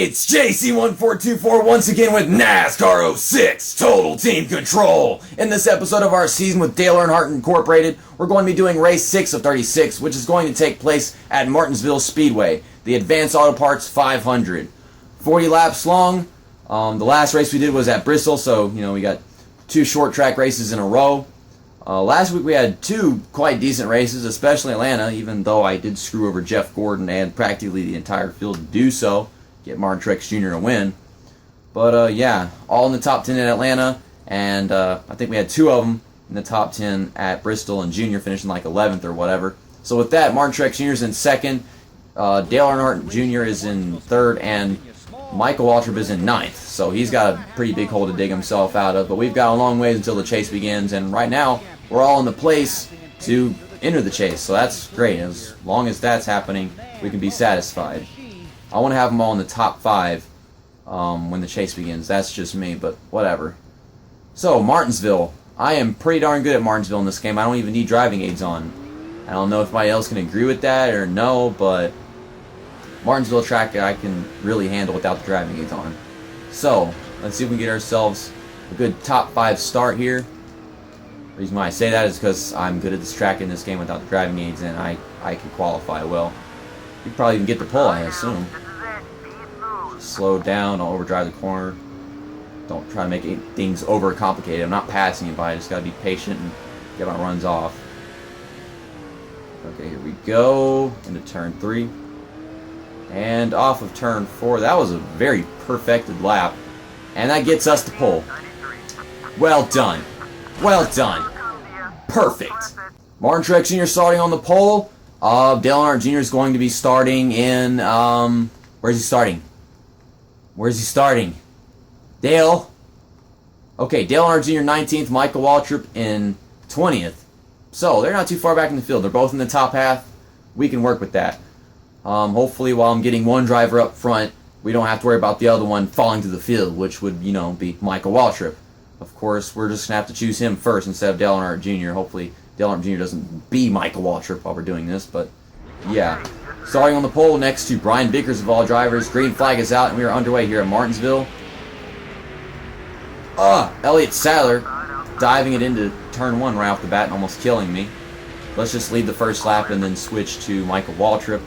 Hey, it's JC1424 once again with NASCAR 06 Total Team Control. In this episode of our season with Dale Earnhardt Incorporated, we're going to be doing race 6 of 36, which is going to take place at Martinsville Speedway, the Advanced Auto Parts 500. 40 laps long. The last race we did was at Bristol, so we got 2 short track races in a row. Last week we had 2 quite decent races, especially Atlanta, even though I did screw over Jeff Gordon and practically the entire field to do so. Get Martin Truex Jr. a win. But yeah, all in the top 10 at Atlanta, and I think we had 2 of them in the top 10 at Bristol, and Jr. finishing like 11th or whatever. So with that, Martin Truex Jr. is in 2nd, Dale Earnhardt Jr. is in 3rd, and Michael Waltrip is in 9th. So he's got a pretty big hole to dig himself out of, but we've got a long ways until the chase begins, and right now we're all in the place to enter the chase, so that's great. As long as that's happening, we can be satisfied. I want to have them all in the top 5 when the chase begins. That's just me, but whatever. So, Martinsville. I am pretty darn good at Martinsville in this game. I don't even need driving aids on. I don't know if anybody else can agree with that or no, but Martinsville track I can really handle without the driving aids on. So, let's see if we can get ourselves a good top 5 start here. The reason why I say that is because I'm good at this track in this game without the driving aids, and I can qualify well. You probably even get the pole, I assume. Just slow down, don't overdrive the corner. Don't try to make things overcomplicated. I'm not passing anybody, I just gotta be patient and get my runs off. Okay, here we go. Into turn 3. And off of turn 4. That was a very perfected lap. And that gets us the pole. Well done. Well done. Perfect. Martin Truex Jr. starting on the pole. Dale Earnhardt Jr. is going to be starting in, where's he starting? Where's he starting? Dale? Okay, Dale Earnhardt Jr. 19th, Michael Waltrip in 20th. So, they're not too far back in the field. They're both in the top half. We can work with that. Hopefully, while I'm getting one driver up front, we don't have to worry about the other one falling to the field, which would, be Michael Waltrip. Of course, we're just going to have to choose him first instead of Dale Earnhardt Jr. Hopefully, Dale Earnhardt Jr. doesn't be Michael Waltrip while we're doing this, but yeah. Starting on the pole next to Brian Bickers of all drivers. Green flag is out, and we are underway here at Martinsville. Elliott Sadler diving it into turn 1 right off the bat and almost killing me. Let's just lead the first lap and then switch to Michael Waltrip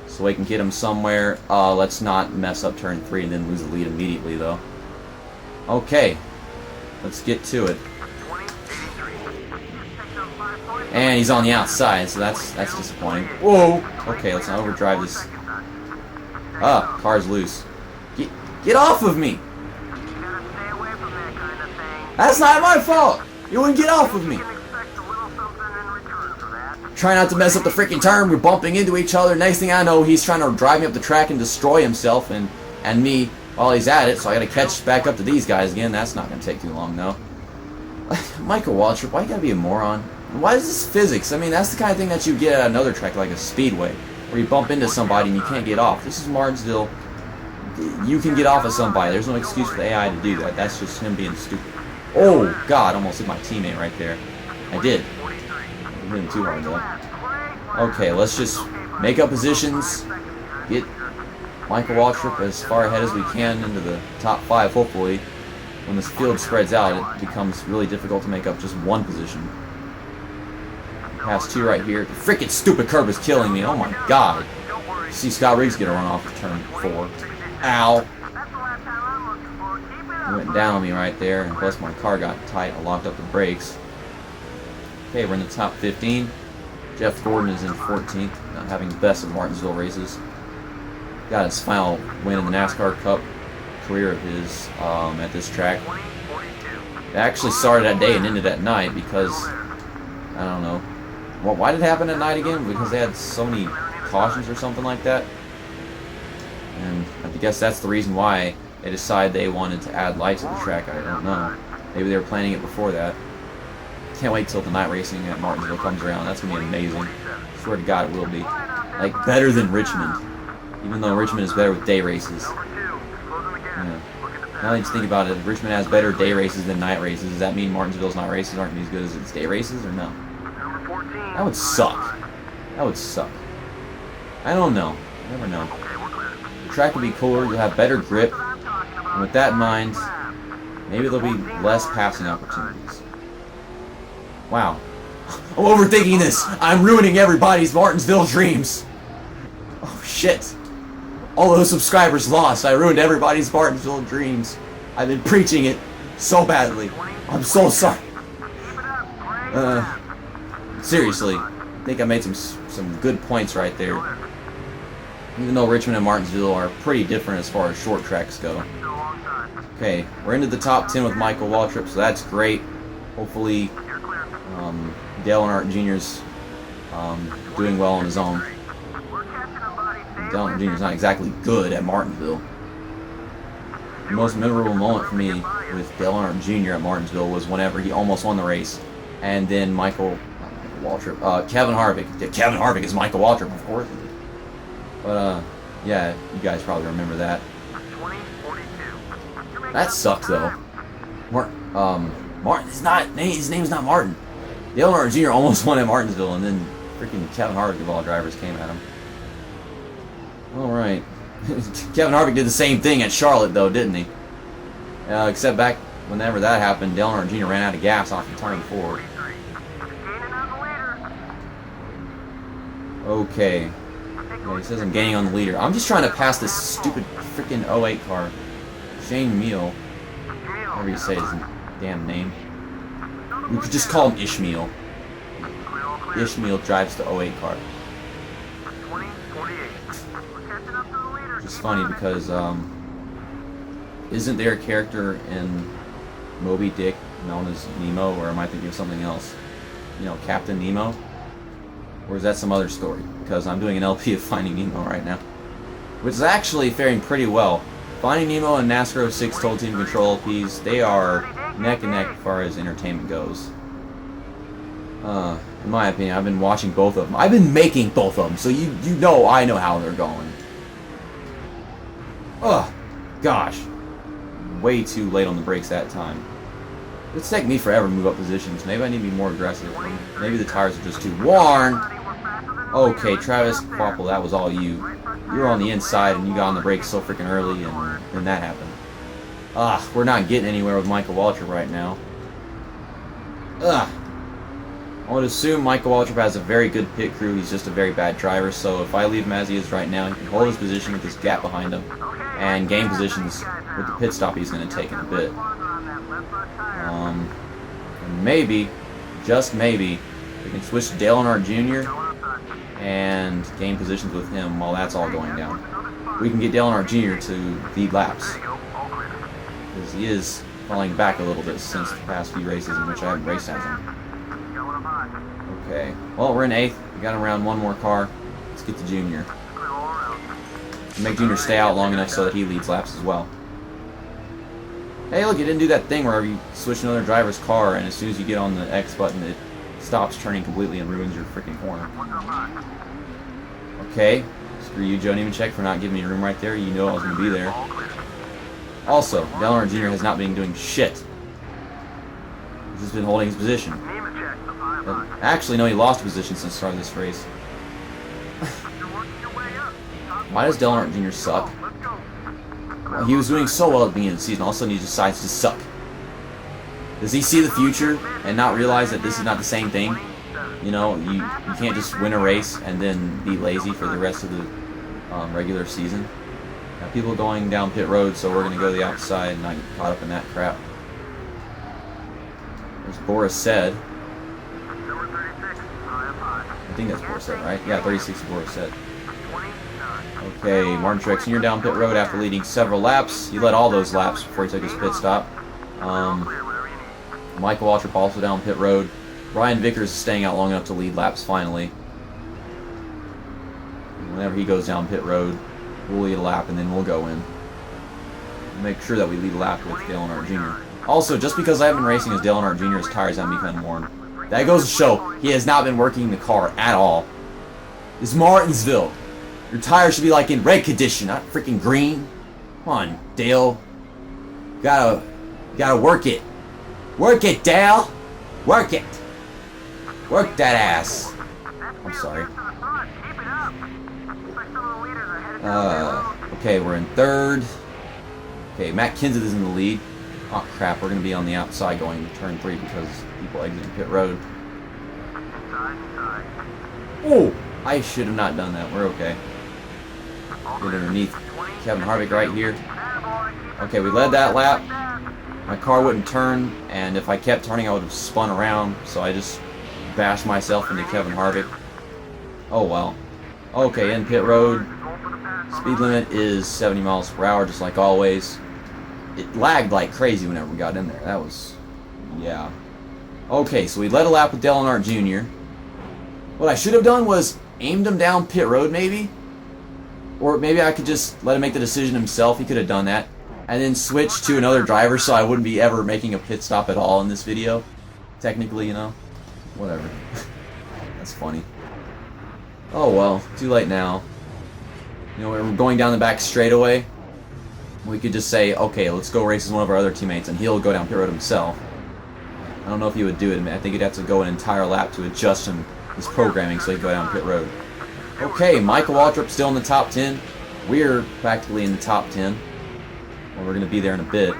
so we can get him somewhere. Let's not mess up turn 3 and then lose the lead immediately, though. Okay. Let's get to it. And he's on the outside, so that's disappointing. Whoa! Okay, let's not overdrive this. Car's loose. Get off of me! That's not my fault! You wouldn't get off of me! Try not to mess up the freaking turn. We're bumping into each other. Next thing I know, he's trying to drive me up the track and destroy himself and me while he's at it, so I gotta catch back up to these guys again. That's not gonna take too long, though. Michael Waltrip, why you gotta be a moron? Why is this physics? I mean, that's the kind of thing that you get at another track like a speedway, where you bump into somebody and you can't get off. This is Martinsville. You can get off of somebody. There's no excuse for the AI to do that. That's just him being stupid. Oh, God, almost hit my teammate right there. I did. I hit him too hard, though. Okay, let's just make up positions, get Michael Waltrip as far ahead as we can into the top 5, hopefully. When this field spreads out, it becomes really difficult to make up just one position. Pass 2 right here. The freaking stupid curb is killing me. Oh my God. See Scott Riggs get a run off of turn 4. Ow. He went down on me right there, and plus my car got tight. I locked up the brakes. Okay, we're in the top 15. Jeff Gordon is in 14th, not having the best of Martinsville races. Got his final win in the NASCAR Cup career of his at this track. It actually started that day and ended at night because, I don't know. Well, why did it happen at night again? Because they had so many cautions or something like that. And I guess that's the reason why they decided they wanted to add lights to the track. I don't know. Maybe they were planning it before that. Can't wait till the night racing at Martinsville comes around. That's going to be amazing. Swear to God it will be. Like, better than Richmond. Even though Richmond is better with day races. Yeah. Now that you think about it, if Richmond has better day races than night races, does that mean Martinsville's night races aren't as good as its day races, or no? That would suck. That would suck. I don't know. I never know. track will be cooler, you'll have better grip, and with that in mind, maybe there'll be less passing opportunities. Wow. I'm overthinking this. I'm ruining everybody's Martinsville dreams. Oh, shit. All those subscribers lost. I ruined everybody's Martinsville dreams. I've been preaching it so badly. I'm so sorry. Seriously. I think I made some good points right there. Even though Richmond and Martinsville are pretty different as far as short tracks go. Okay, we're into the top 10 with Michael Waltrip, so that's great. Hopefully, Dale Earnhardt Jr.'s doing well on his own. Dale Earnhardt Jr.'s not exactly good at Martinsville. The most memorable moment for me with Dale Earnhardt Jr. at Martinsville was whenever he almost won the race, and then Michael Waltrip, Kevin Harvick. Yeah, Kevin Harvick is Michael Waltrip, of course. But yeah, you guys probably remember that. That sucks though. Martin is not. His name's not Martin. Dale Earnhardt Jr. almost won at Martinsville, and then freaking Kevin Harvick of all drivers came at him. All right. Kevin Harvick did the same thing at Charlotte, though, didn't he? Except back whenever that happened, Dale Earnhardt Jr. ran out of gas off the turn 4. Okay. Yeah, he says I'm gaining on the leader. I'm just trying to pass this stupid freaking 08 car. Shane Meal. Whatever you say his damn name. We could just call him Ishmael. Ishmael drives the 08 car. Which is funny because, isn't there a character in Moby Dick known as Nemo, or am I thinking of something else? You know, Captain Nemo? Or is that some other story? Because I'm doing an LP of Finding Nemo right now. Which is actually faring pretty well. Finding Nemo and NASCAR 06 Total Team Control LPs, they are neck and neck as far as entertainment goes. In my opinion, I've been watching both of them. I've been making both of them, so you know I know how they're going. Ugh, gosh. Way too late on the brakes that time. It's taking me forever to move up positions. Maybe I need to be more aggressive. Maybe the tires are just too worn. Okay, Travis Quapple, that was all you. You were on the inside and you got on the brakes so freaking early, and then that happened. We're not getting anywhere with Michael Waltrip right now. I would assume Michael Waltrip has a very good pit crew. He's just a very bad driver, so if I leave him as he is right now, he can hold his position with this gap behind him and gain positions with the pit stop he's going to take in a bit. And maybe, just maybe, we can switch to Dale Earnhardt Jr. and gain positions with him while that's all going down. We can get Dale Earnhardt Jr. to lead laps, because he is falling back a little bit since the past few races in which I haven't raced as him. Okay, well, we're in 8th. We got around one more car. Let's get to Junior. Make Junior stay out long enough so that he leads laps as well. Hey, look, you didn't do that thing where you switch another driver's car, and as soon as you get on the X button, it stops turning completely and ruins your freaking corner. Okay, screw you, Joe Nemechek, for not giving me room right there. You know I was going to be there. Also, Dale Earnhardt Jr. has not been doing shit. He's just been holding his position. Actually, no, he lost a position since the start of this race. Why does Dale Earnhardt Jr. suck? Well, he was doing so well at the beginning of the season, all of a sudden he decides to suck. Does he see the future and not realize that this is not the same thing? You know, you can't just win a race and then be lazy for the rest of the regular season. Now, people are going down pit road, so we're going to go to the outside and not get caught up in that crap. There's Boris said. I think that's Boris said, right? Yeah, 36 is Boris said. Okay, Martin Truex Jr. down pit road after leading several laps. He led all those laps before he took his pit stop. Michael Waltrip also down pit road. Ryan Vickers is staying out long enough to lead laps finally. Whenever he goes down pit road, we'll lead a lap and then we'll go in. Make sure that we lead a lap with Dale Earnhardt Jr. Also, just because I haven't been racing as Dale Earnhardt Jr., his tires haven't become worn. That goes to show he has not been working the car at all. It's Martinsville. Your tires should be like in red condition, not freaking green. Come on, Dale. You gotta work it. Work it, Dale. Work it. Work that ass. I'm sorry. Okay, we're in third. Okay, Matt Kenseth is in the lead. Oh crap, we're going to be on the outside going to turn 3 because people exiting pit road. Oh! I should have not done that. We're okay. Get underneath Kevin Harvick right here. Okay, we led that lap. My car wouldn't turn, and if I kept turning, I would have spun around. So I just bashed myself into Kevin Harvick. Oh well. Okay, in pit road. Speed limit is 70 miles per hour, just like always. It lagged like crazy whenever we got in there. That was... yeah. Okay, so we led a lap with Dale Earnhardt Jr. What I should have done was aimed him down pit road, maybe? Or maybe I could just let him make the decision himself. He could have done that. And then switch to another driver so I wouldn't be ever making a pit stop at all in this video. Technically, you know. Whatever. That's funny. Oh well, too late now. You know, we're going down the back straightaway. We could just say, okay, let's go race as one of our other teammates, and he'll go down pit road himself. I don't know if he would do it. I think he'd have to go an entire lap to adjust his programming so he'd go down pit road. Okay, Michael Waltrip still in the top 10. We're practically in the top 10. Well, we're going to be there in a bit.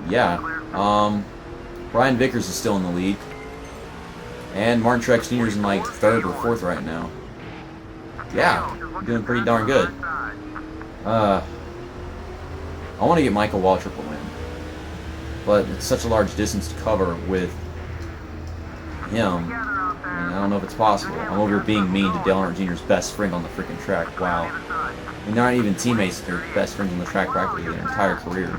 Yeah. Brian Vickers is still in the lead. And Martin Truex Jr. is in like 3rd or 4th right now. Yeah, we're doing pretty darn good. I want to get Michael Waltrip a win. But it's such a large distance to cover with him. And I don't know if it's possible. I'm over here being mean to Dale Earnhardt Jr.'s best friend on the freaking track. Wow. I mean, they're not even teammates. They're best friends on the track practically their entire career.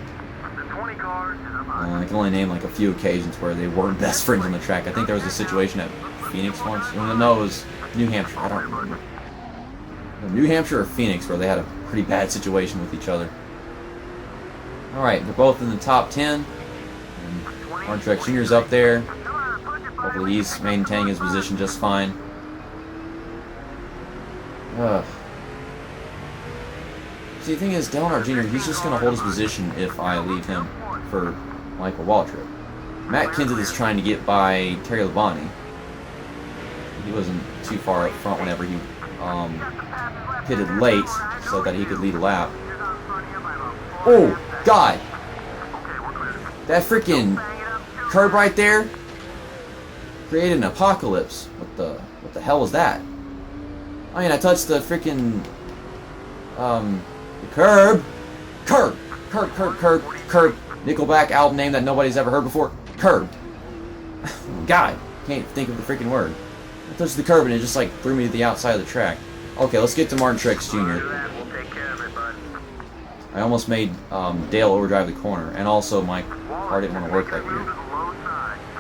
I can only name like a few occasions where they weren't best friends on the track. I think there was a situation at Phoenix once. No, it was New Hampshire. I don't remember. New Hampshire or Phoenix where they had a pretty bad situation with each other. Alright, they're both in the top 10. And Martin Truex Jr. is up there. Hopefully he's maintaining his position just fine. See, the thing is, Dale Earnhardt Jr., he's just going to hold his position if I leave him for Michael Waltrip. Matt Kenseth is trying to get by Terry Labonte. He wasn't too far up front whenever he pitted late so that he could lead a lap. Oh, God! That freaking curb right there created an apocalypse. What the hell was that? I mean, I touched the freaking the curb. Curb. Nickelback album name that nobody's ever heard before. Curb. God, can't think of the freaking word. I touched the curb and it just like threw me to the outside of the track. Okay, let's get to Martin Truex Jr. I almost made Dale overdrive the corner, and also my car didn't want to work right here.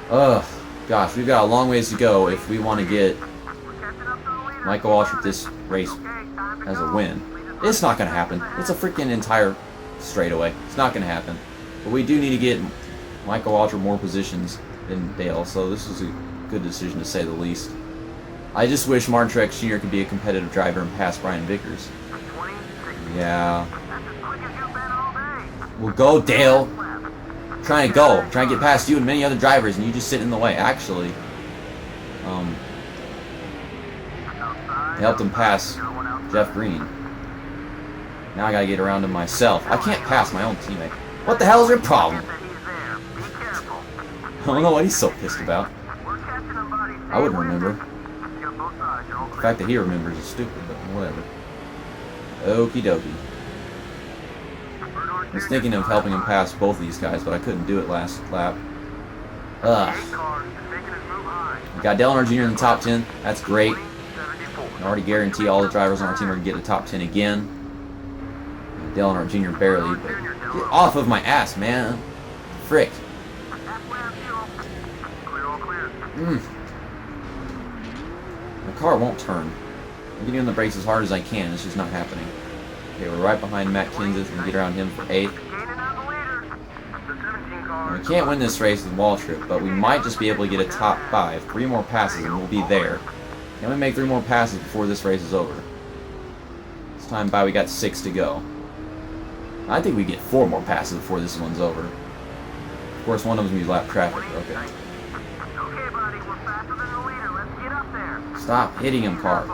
Ugh, gosh, we've got a long ways to go if we want to get Michael Waltrip this race as a win. It's not going to happen. It's a freaking entire straightaway. It's not going to happen. But we do need to get Michael Waltrip more positions than Dale, so this is a good decision to say the least. I just wish Martin Truex Jr. could be a competitive driver and pass Brian Vickers. Yeah. Well, go, Dale. I'm trying to go. I'm trying to get past you and many other drivers, and you just sit in the way. Actually, I helped him pass Jeff Green. Now I gotta get around him myself. I can't pass my own teammate. What the hell is your problem? I don't know what he's so pissed about. I wouldn't remember. The fact that he remembers is stupid, but whatever. Okie dokie. I was thinking of helping him pass both of these guys, but I couldn't do it last lap. Ugh. We got Dale Earnhardt Jr. in the top 10. That's great. I already guarantee all the drivers on our team are going to get the top 10 again. Dale Earnhardt Jr. barely, but get off of my ass, man. Frick. My car won't turn. I'm getting on the brakes as hard as I can. It's just not happening. Okay, we're right behind Matt Kenseth and get around him for 8th. Now, we can't win this race with Waltrip, but we might just be able to get a top 5. 3 more passes and we'll be there. Can we make 3 more passes before this race is over? This time by we got 6 to go. I think we get 4 more passes before this one's over. Of course, one of them is lap traffic. Okay. Okay, buddy, we're faster than the leader. Let's get up there. Stop hitting him, car.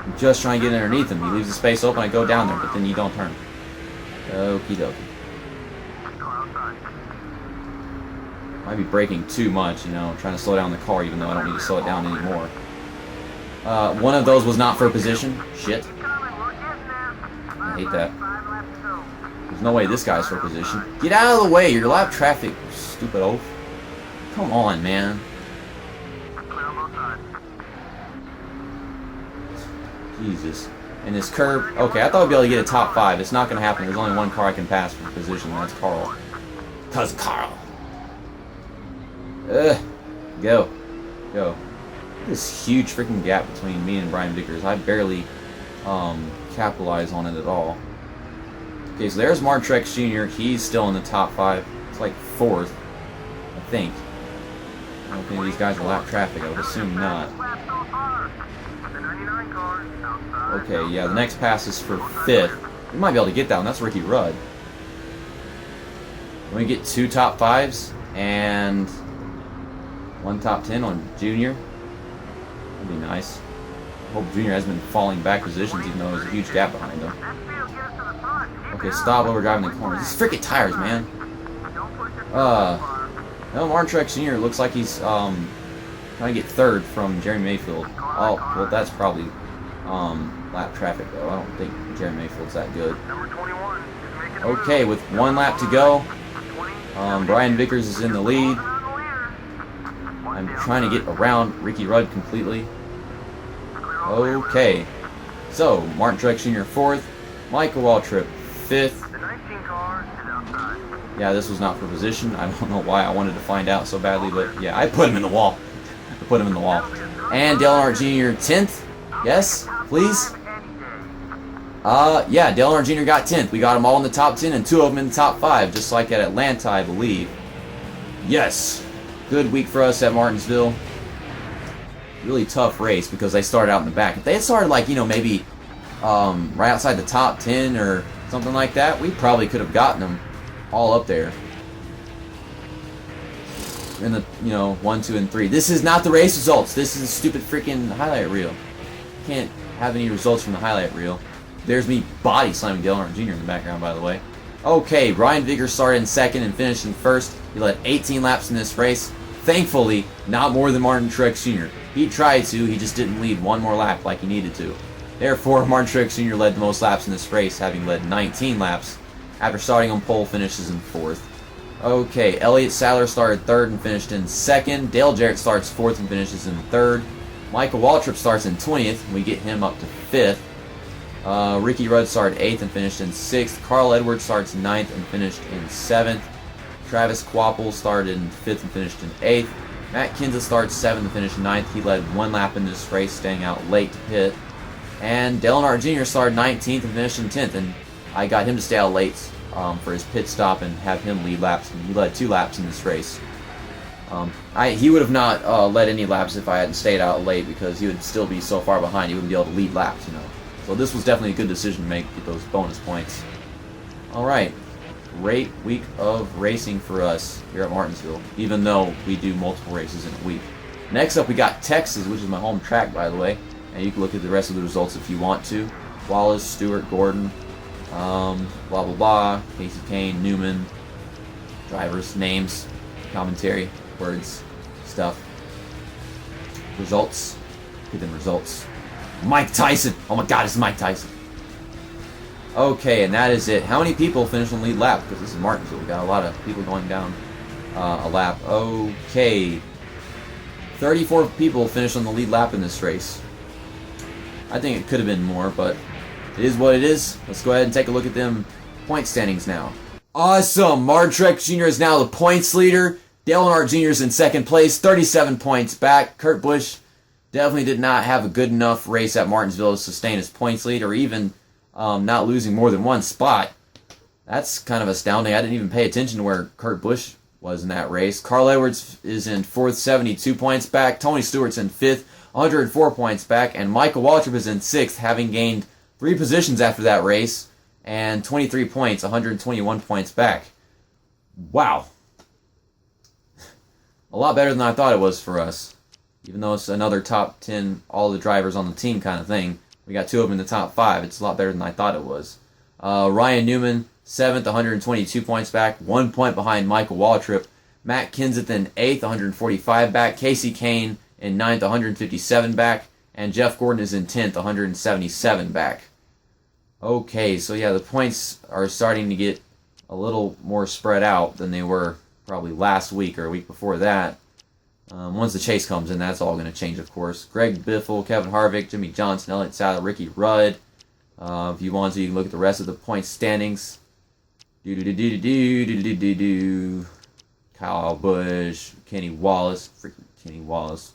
I'm just trying to get underneath him. He leaves the space open, I go down there, but then you don't turn. Okie dokie. Might be braking too much, you know, trying to slow down the car even though I don't need to slow it down anymore. One of those was not for position. Shit. I hate that. There's no way this guy's for position. Get out of the way, you're lap traffic, stupid oaf. Come on, man. Jesus. And this curb, okay, I thought I'd be able to get a top 5. It's not going to happen. There's only one car I can pass for position, and that's Carl. Cuz Carl. Go. Go. This huge freaking gap between me and Brian Vickers. I barely capitalize on it at all. Okay, so there's Martin Truex Jr. He's still in the top 5. It's like 4th, I think. I don't think these guys are lap traffic. I would assume not. Okay, yeah, the next pass is for 5th. We might be able to get that one. That's Ricky Rudd. We get 2 top 5s and 1 top 10 on Junior. That'd be nice. I hope Junior has been falling back positions even though there's a huge gap behind him. Okay, stop overdriving the corners. These freaking tires, man. No, Martin Truex Jr. looks like he's trying to get 3rd from Jeremy Mayfield. Oh, well, that's probably lap traffic though. I don't think Jeremy Mayfield's that good. Okay, with 1 lap to go, Brian Vickers is in the lead. I'm trying to get around Ricky Rudd completely. Okay, so Martin Truex Jr. 4th, Michael Waltrip 5th. Yeah, this was not for position. I don't know why I wanted to find out so badly, but yeah, I put him in the wall. I put him in the wall. And Dale Earnhardt Jr. 10th. Yes, please. Yeah, Dale Earnhardt Jr. got 10th. We got them all in the top 10 and 2 of them in the top 5, just like at Atlanta, I believe. Yes. Good week for us at Martinsville. Really tough race because they started out in the back. If they had started like, you know, maybe right outside the top 10 or something like that, we probably could have gotten them all up there. In the, you know, 1, 2, and 3. This is not the race results. This is a stupid freaking highlight reel. Can't have any results from the highlight reel. There's me body slamming Dale Earnhardt Jr. in the background, by the way. Okay, Brian Vickers started in 2nd and finished in 1st. He led 18 laps in this race. Thankfully, not more than Martin Truex Jr. He tried to, he just didn't lead 1 more lap like he needed to. Therefore, Martin Truex Jr. led the most laps in this race, having led 19 laps. After starting on pole, finishes in 4th. Okay, Elliott Sadler started 3rd and finished in 2nd. Dale Jarrett starts 4th and finishes in 3rd. Michael Waltrip starts in 20th, and we get him up to 5th. Ricky Rudd started 8th and finished in 6th. Carl Edwards starts 9th and finished in 7th. Travis Quapple started in 5th and finished in 8th. Matt Kenseth starts 7th and finished 9th. He led 1 lap in this race, staying out late to pit. And Dale Earnhardt Jr. started 19th and finished in 10th, and I got him to stay out late for his pit stop and have him lead laps, and he led 2 laps in this race. He would have not led any laps if I hadn't stayed out late because he would still be so far behind he wouldn't be able to lead laps, you know. So this was definitely a good decision to make, get those bonus points. Alright, great week of racing for us here at Martinsville, even though we do multiple races in a week. Next up we got Texas, which is my home track, by the way, and you can look at the rest of the results if you want to. Wallace, Stewart, Gordon, blah blah blah, Casey Kane, Newman, drivers, names, commentary, words, stuff, results, get them results. Mike Tyson, oh my god, it's Mike Tyson. Okay, and that is it. How many people finished on lead lap? Because this is Martinsville, we got a lot of people going down a lap. Okay, 34 people finished on the lead lap in this race. I think it could have been more, but it is what it is. Let's go ahead and take a look at them point standings now. Awesome! Martin Truex Jr. is now the points leader. Dale Earnhardt Jr. is in 2nd place, 37 points back. Kurt Busch definitely did not have a good enough race at Martinsville to sustain his points lead or even not losing more than 1 spot. That's kind of astounding. I didn't even pay attention to where Kurt Busch was in that race. Carl Edwards is in 4th, 72 points back. Tony Stewart's in 5th, 104 points back. And Michael Waltrip is in 6th, having gained 3 positions after that race and 23 points, 121 points back. Wow. A lot better than I thought it was for us. Even though it's another top 10, all the drivers on the team kind of thing. We got 2 of them in the top 5. It's a lot better than I thought it was. Ryan Newman, 7th, 122 points back. 1 point behind Michael Waltrip. Matt Kenseth in 8th, 145 back. Casey Kane in 9th, 157 back. And Jeff Gordon is in 10th, 177 back. Okay, so yeah, the points are starting to get a little more spread out than they were probably last week or a week before that. Once the chase comes in, that's all going to change, of course. Greg Biffle, Kevin Harvick, Jimmy Johnson, Elliott Sadler, Ricky Rudd. If you want to, you can look at the rest of the point standings. Kyle Busch, Kenny Wallace. Freaking Kenny Wallace.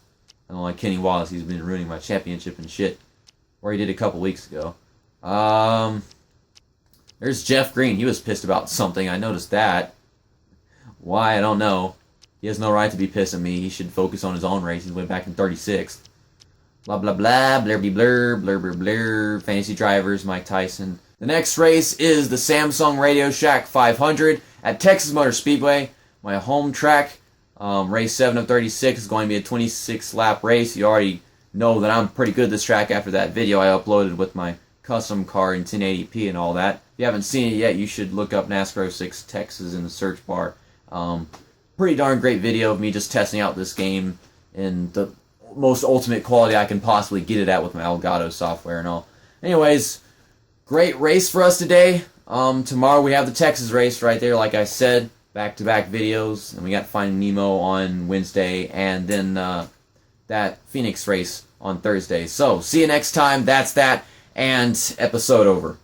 I don't like Kenny Wallace. He's been ruining my championship and shit. Or he did a couple weeks ago. There's Jeff Green. He was pissed about something. I noticed that. Why? I don't know. He has no right to be pissed at me. He should focus on his own race. He went back in 36th. Blah, blah, blah. Blurby blur. Blur, blur, blur. Fantasy drivers. Mike Tyson. The next race is the Samsung Radio Shack 500 at Texas Motor Speedway. My home track. Race 7 of 36 is going to be a 26-lap race. You already know that I'm pretty good at this track after that video I uploaded with my custom car in 1080p and all that. If you haven't seen it yet, you should look up NASCAR 06 Texas in the search bar. Pretty darn great video of me just testing out this game in the most ultimate quality I can possibly get it at with my Elgato software and all. Anyways, great race for us today. Tomorrow we have the Texas race right there, like I said. Back-to-back videos. And we got Finding Nemo on Wednesday. And then that Phoenix race on Thursday. So, see you next time. That's that. And episode over.